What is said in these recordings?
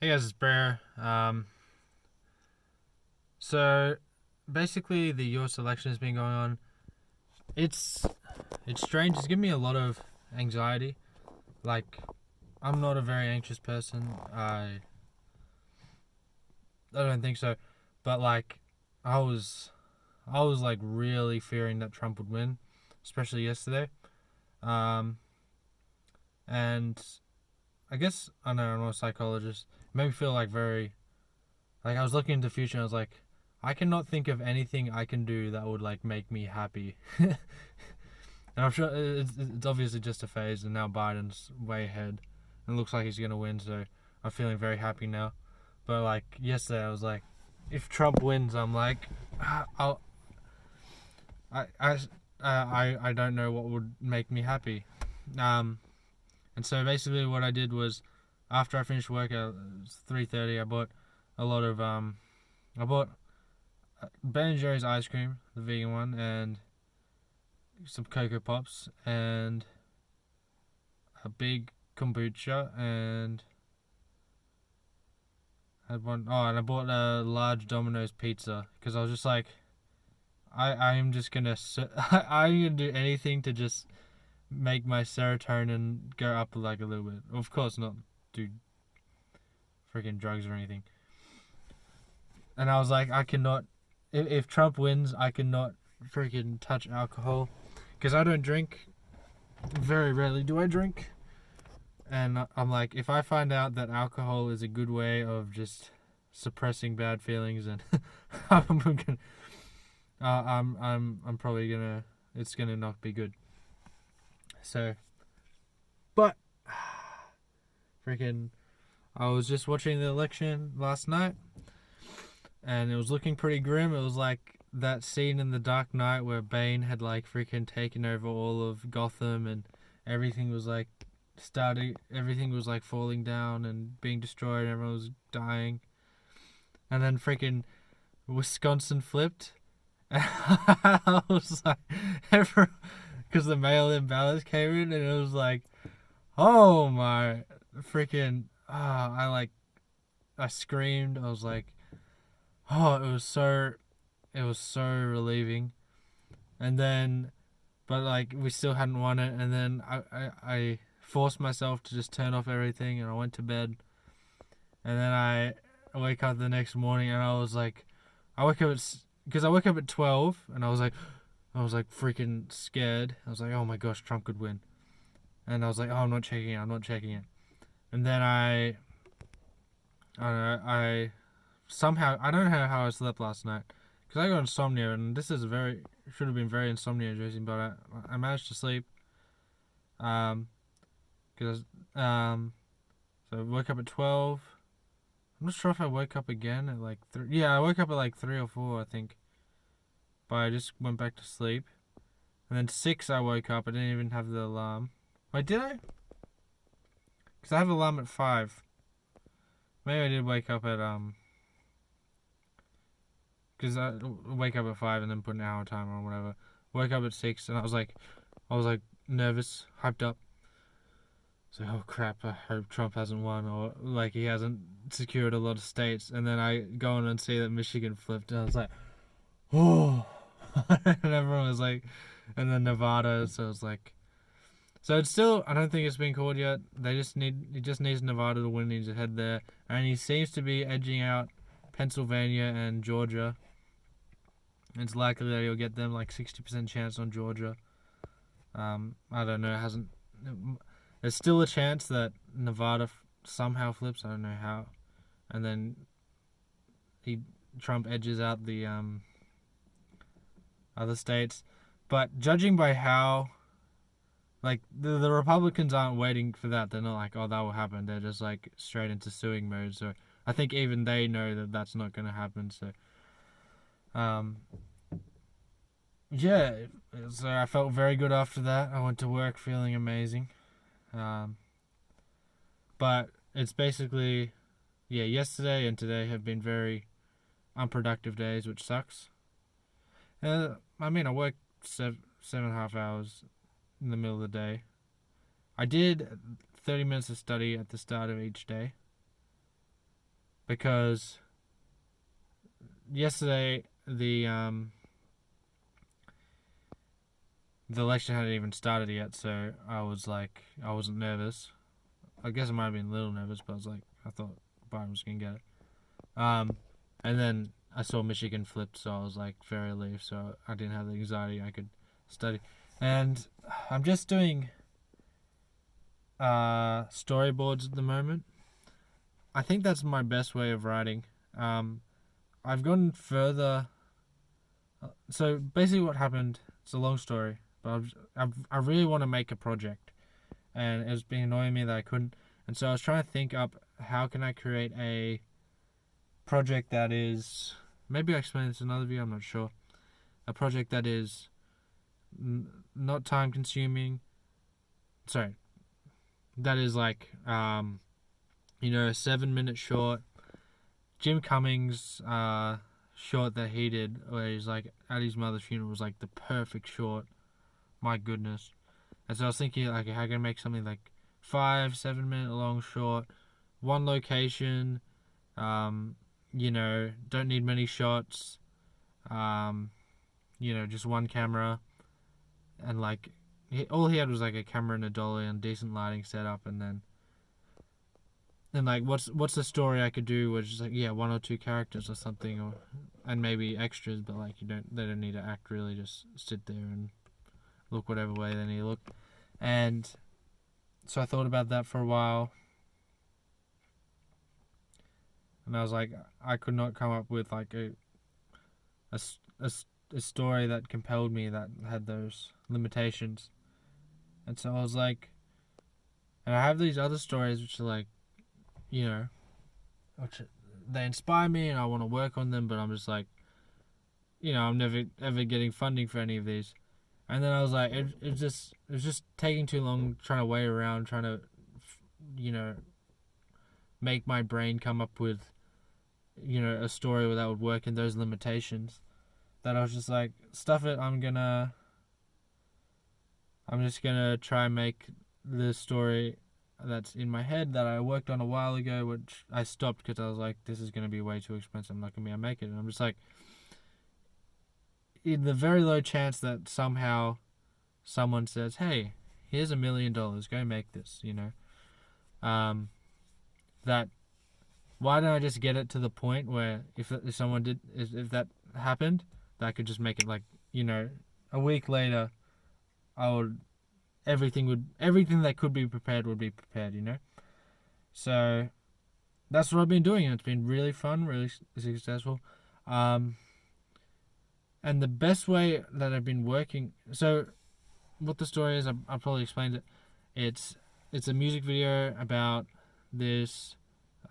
Hey guys, it's Brer. So basically the US election has been going on. It's it's strange. It's given me a lot of anxiety. Like, I'm not a very anxious person. I don't think so. But like, I was I was like really fearing that Trump would win, especially yesterday. Um, and I guess I don't know, I'm not a psychologist. It made me feel like very like I was looking into the future and I was like, I cannot think of anything I can do that would like make me happy. And I'm sure it's obviously just a phase, and now Biden's way ahead, and it looks like he's gonna win. So I'm feeling very happy now. But like yesterday, I was like, if Trump wins, I'm like, I'll I I I don't know what would make me happy. Um, and so basically, what I did was, after I finished work at 3:30, I bought a lot of I bought Ben and Jerry's ice cream, the vegan one, and some Cocoa Pops, and a big kombucha, and had one. Oh, and I bought a large Domino's pizza because I was just like, I am just gonna I'm gonna do anything to just make my serotonin go up like a little bit. Of course, not do freaking drugs or anything. And I was like, I cannot. If Trump wins, I cannot freaking touch alcohol because I don't drink. Very rarely do I drink. And I'm like, if I find out that alcohol is a good way of just suppressing bad feelings, and I'm gonna, I'm probably gonna, it's gonna not be good. So, but freaking, I was just watching the election last night, and it was looking pretty grim. It was like that scene in The Dark Knight where Bane had like freaking taken over all of Gotham, and everything was like everything was like falling down and being destroyed, and everyone was dying. And then freaking Wisconsin flipped. I was like, because the mail-in ballots came in, and it was like, oh my freaking, I screamed. I was like, oh, it was so relieving. And then, but like we still hadn't won it, and then I forced myself to just turn off everything, and I went to bed. And then I wake up the next morning, and I was like, I wake up at because I woke up at 12, and I was like freaking scared. I was like, oh my gosh, Trump could win. And I was like, oh, I'm not checking it. I'm not checking it. And then I don't know, I somehow, I don't know how I slept last night because I got insomnia, and this is a very, should have been very insomnia inducing, but I managed to sleep. Um, because, so I woke up at 12. I'm not sure if I woke up again at like 3. Yeah, I woke up at like 3 or 4, I think. But I just went back to sleep. And then 6, I woke up. I didn't even have the alarm. Wait, did I? Because I have an alarm at 5. Maybe I did wake up at, because I wake up at 5 and then put an hour timer or whatever. Woke up at 6, and I was like nervous, hyped up. So, oh crap, I hope Trump hasn't won, or like he hasn't secured a lot of states. And then I go on and see that Michigan flipped, and I was like, oh. And everyone was like, and then Nevada, so it's like, so it's still, I don't think it's been called yet. He just needs Nevada to win. He's ahead there, and he seems to be edging out Pennsylvania and Georgia. It's likely that he'll get them like 60% chance on Georgia. I don't know. It hasn't. There's still a chance that Nevada somehow flips. I don't know how, and then he Trump edges out the other states. But judging by how, like, the Republicans aren't waiting for that. They're not like, oh, that will happen. They're just like straight into suing mode. So I think even they know that that's not going to happen. So, um, yeah. So I felt very good after that. I went to work feeling amazing. Um, but it's basically, yeah, yesterday and today have been very unproductive days, which sucks. I mean, I worked 7.5 hours in the middle of the day. I did 30 minutes of study at the start of each day. because yesterday the election hadn't even started yet, so I wasn't nervous. I guess I might have been a little nervous, but I thought Biden was gonna get it. And then I saw Michigan flipped, so I was like very relieved. So I didn't have the anxiety. I could study, and I'm just doing storyboards at the moment. I think that's my best way of writing. I've gone further. So basically, what happened? It's a long story, but I really want to make a project, and it's been annoying me that I couldn't. And so I was trying to think up how can I create a project that is, maybe I explained this in another video, I'm not sure. A project that is not time consuming. Sorry. That is like a 7-minute short. Jim Cummings short that he did where he's like at his mother's funeral was like the perfect short. My goodness. And so I was thinking like how can I make something like 5-7 minute long short, one location, don't need many shots, just one camera, and like all he had was like a camera and a dolly and decent lighting setup, and like what's the story I could do with just like one or two characters or something, and maybe extras, but like they don't need to act really, just sit there and look whatever way they need to look. And so I thought about that for a while. And I was like, I could not come up with like a story that compelled me that had those limitations. And so I was like, and I have these other stories which are like, which they inspire me and I want to work on them, but I'm just like, I'm never ever getting funding for any of these. And then I was like, it was just taking too long trying to wait around, trying to, make my brain come up with, a story that would work in those limitations. That I was just like, stuff it, I'm just gonna try and make the story that's in my head that I worked on a while ago, which I stopped because I was like, this is gonna be way too expensive, I'm not gonna be able to make it. And I'm just like, in the very low chance that somehow someone says, hey, here's $1 million, go make this, that why don't I just get it to the point where if that happened, that I could just make it like, a week later, everything that could be prepared would be prepared, So that's what I've been doing, and it's been really fun, really successful. And the best way that I've been working, so what the story is, I'll probably explained it. It's a music video about this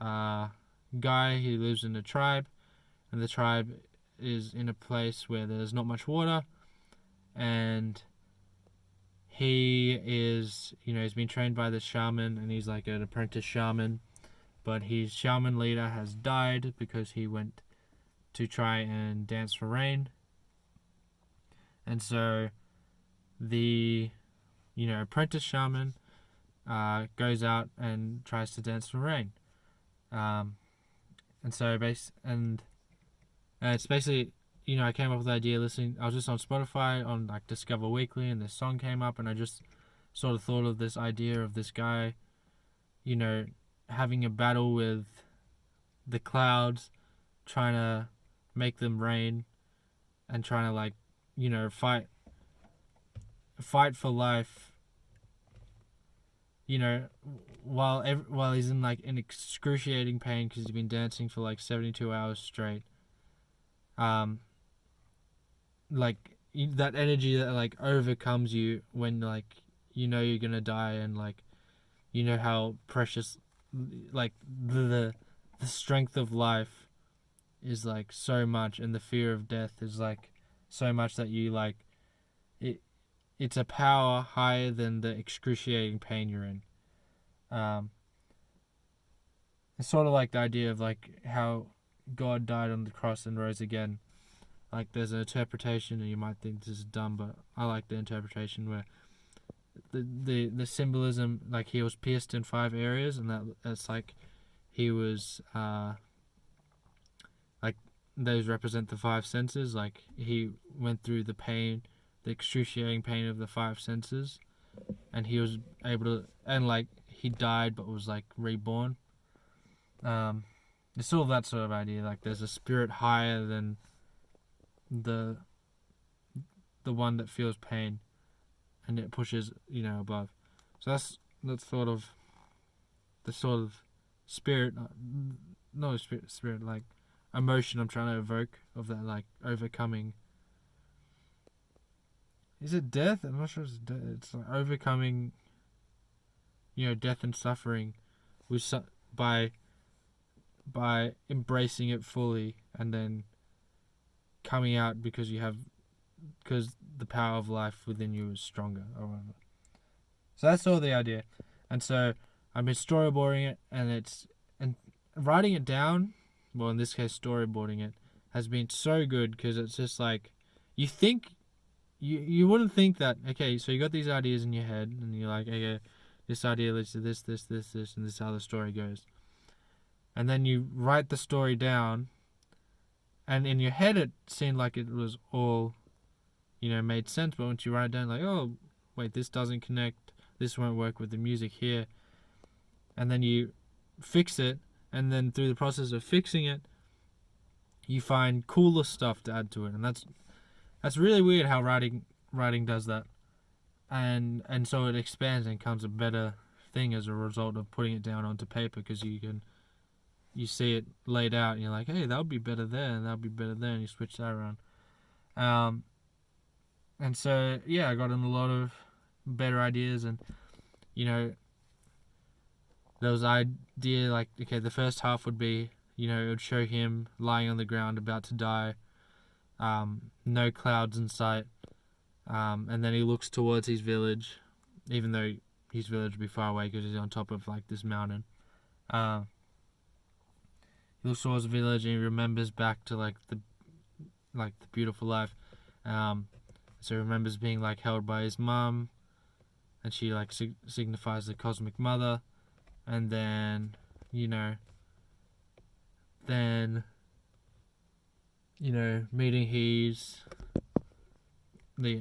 guy who lives in a tribe, and the tribe is in a place where there's not much water, and he is, he's been trained by this shaman, and he's like an apprentice shaman, but his shaman leader has died because he went to try and dance for rain. And so the apprentice shaman goes out and tries to dance for rain. And so it's basically, I came up with the idea listening. I was just on Spotify on like Discover Weekly, and this song came up, and I just sort of thought of this idea of this guy, having a battle with the clouds, trying to make them rain, and trying to like, fight for life. While he's in like an excruciating pain because he's been dancing for like 72 hours straight. Like that energy that like overcomes you when like you're gonna die, and like how precious like the strength of life is like so much, and the fear of death is like so much that you like it's a power higher than the excruciating pain you're in. It's sort of like the idea of like how God died on the cross and rose again. Like there's an interpretation, and you might think this is dumb, but I like the interpretation where the symbolism, like he was pierced in 5 areas, and that's like he was like those represent the five senses. Like he went through the pain, the excruciating pain of the five senses, and he was able to, and like he died but was like reborn. It's sort of that sort of idea. Like there's a spirit higher than the one that feels pain, and it pushes above. So that's sort of the sort of spirit, not a spirit like emotion I'm trying to evoke of that, like overcoming. Is it death? I'm not sure it's death. It's like overcoming, death and suffering, with by embracing it fully and then coming out because the power of life within you is stronger or whatever. So that's all the idea, and so I've been storyboarding it, and writing it down. Well, in this case, storyboarding it has been so good because it's just like you think you wouldn't think that. Okay, so you got these ideas in your head, and you're like, okay, this idea leads to this, and this is how the story goes. And then you write the story down, and in your head it seemed like it was all, made sense. But once you write it down, like, oh, wait, this doesn't connect. This won't work with the music here. And then you fix it, and then through the process of fixing it, you find cooler stuff to add to it, and that's really weird how writing does that, and so it expands and becomes a better thing as a result of putting it down onto paper, because you see it laid out and you're like, hey, that would be better there and that would be better there, and you switch that around. And so I got in a lot of better ideas, and there was idea like, okay, the first half would be, it would show him lying on the ground about to die, no clouds in sight, and then he looks towards his village, even though his village would be far away because he's on top of like this mountain. He looks towards the village and he remembers back to like the beautiful life. So he remembers being like held by his mum, and she like signifies the cosmic mother, and then meeting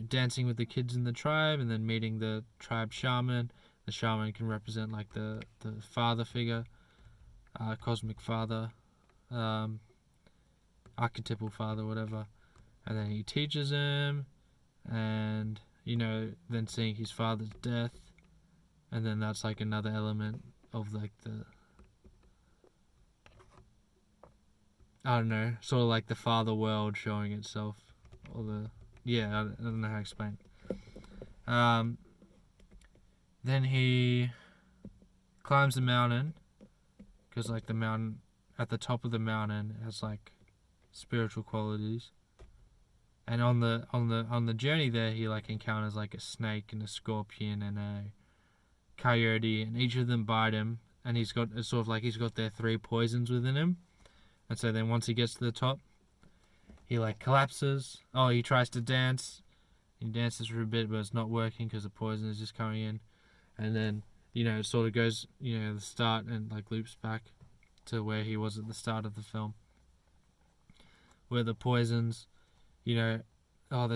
dancing with the kids in the tribe, and then meeting the tribe shaman. The shaman can represent like the father figure, cosmic father, archetypal father, whatever. And then he teaches him, and then seeing his father's death, and then that's like another element of like the, I don't know, sort of like the father world showing itself, or I don't know how to explain it. Then he climbs the mountain, because like the mountain, at the top of the mountain has like spiritual qualities. And on the journey there, he like encounters like a snake and a scorpion and a coyote, and each of them bite him, and he's got their three poisons within him. And so then once he gets to the top, he like collapses. Oh, he tries to dance. He dances for a bit, but it's not working because the poison is just coming in. And then it sort of goes the start and like loops back to where he was at the start of the film, where the poisons, they're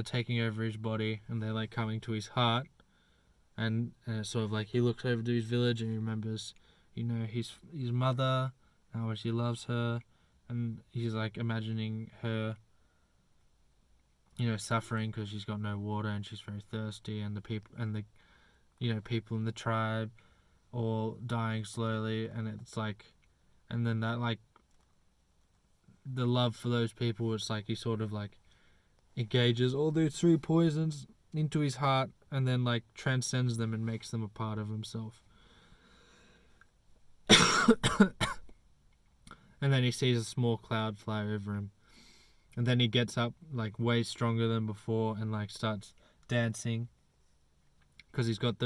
taking over his body, and they're like coming to his heart, and it's sort of like he looks over to his village and he remembers, his mother, how much he loves her, and he's like imagining her, suffering because she's got no water and she's very thirsty, and the people people in the tribe all dying slowly, and it's like, and then that like the love for those people, it's like he sort of like engages all those three poisons into his heart, and then like transcends them and makes them a part of himself. And then he sees a small cloud fly over him, and then he gets up like way stronger than before and like starts dancing, because he's got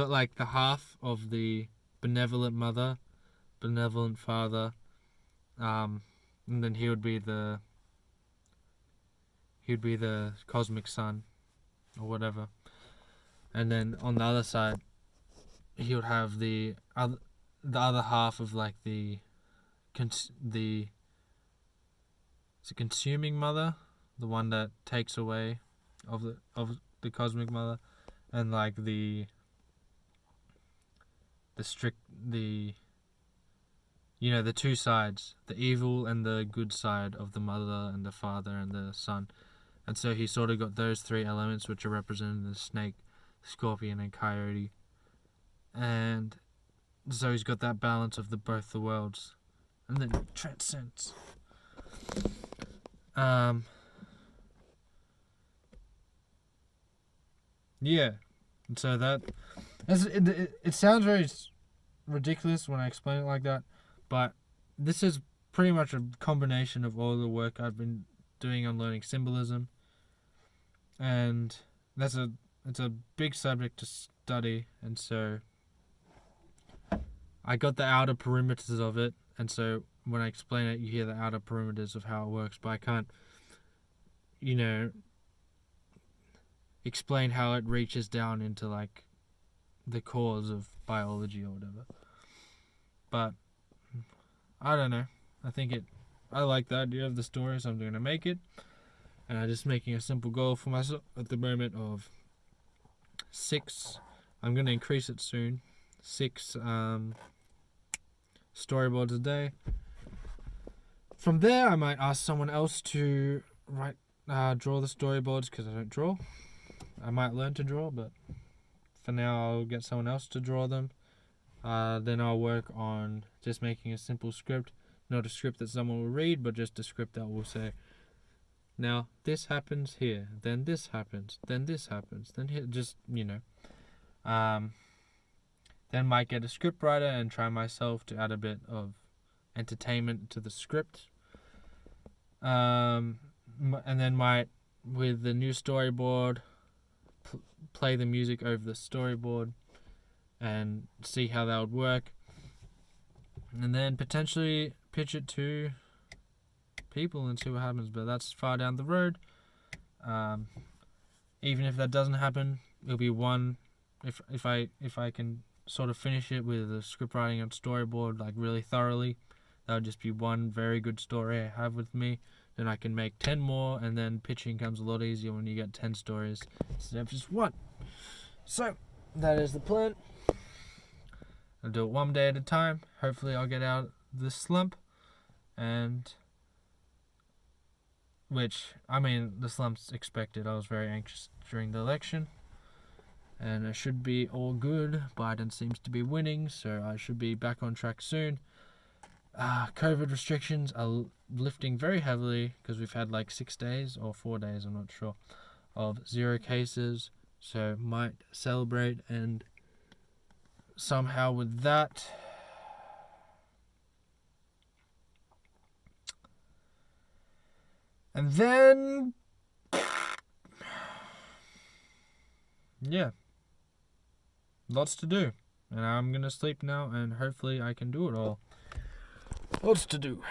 like the half of the benevolent mother, benevolent father, and then he would be the cosmic son or whatever. And then on the other side, he would have the other half of like the it's a consuming mother, the one that takes away of the cosmic mother, and like the strict the the two sides, the evil and the good side of the mother and the father and the son. And so he sort of got those three elements, which are represented in the snake, scorpion, and coyote. And so he's got that balance of both the worlds, and then it transcends. Yeah, and so it sounds very ridiculous when I explain it like that, but this is pretty much a combination of all the work I've been doing on learning symbolism, and it's a big subject to study, and so I got the outer perimeters of it, and so when I explain it, you hear the outer perimeters of how it works, but I can't, explain how it reaches down into like the cause of biology or whatever. But I don't know. I like the idea of the story, so I'm going to make it. And I'm just making a simple goal for myself at the moment of 6. I'm going to increase it soon. 6 storyboards a day. From there, I might ask someone else to draw the storyboards, because I don't draw. I might learn to draw, but for now I'll get someone else to draw them. Then I'll work on just making a simple script. Not a script that someone will read, but just a script that will say, now this happens here, then this happens, then this happens, then here, just, Then might get a script writer and try myself to add a bit of entertainment to the script. And then might, with the new storyboard, play the music over the storyboard and see how that would work. And then potentially pitch it to people and see what happens. But that's far down the road. Even if that doesn't happen, it'll be one. If I can sort of finish it with the script writing and storyboard like really thoroughly, that would just be one very good story I have with me. Then I can make 10 more, and then pitching comes a lot easier when you get 10 stories instead of just one. So that is the plan. I'll do it one day at a time. Hopefully I'll get out of this slump. And the slump's expected. I was very anxious during the election. And it should be all good. Biden seems to be winning, so I should be back on track soon. COVID restrictions are lifting very heavily because we've had like 6 days or 4 days, I'm not sure, of 0 cases. So might celebrate and somehow with that. And then, yeah, lots to do. And I'm going to sleep now, and hopefully I can do it all. Lots to do.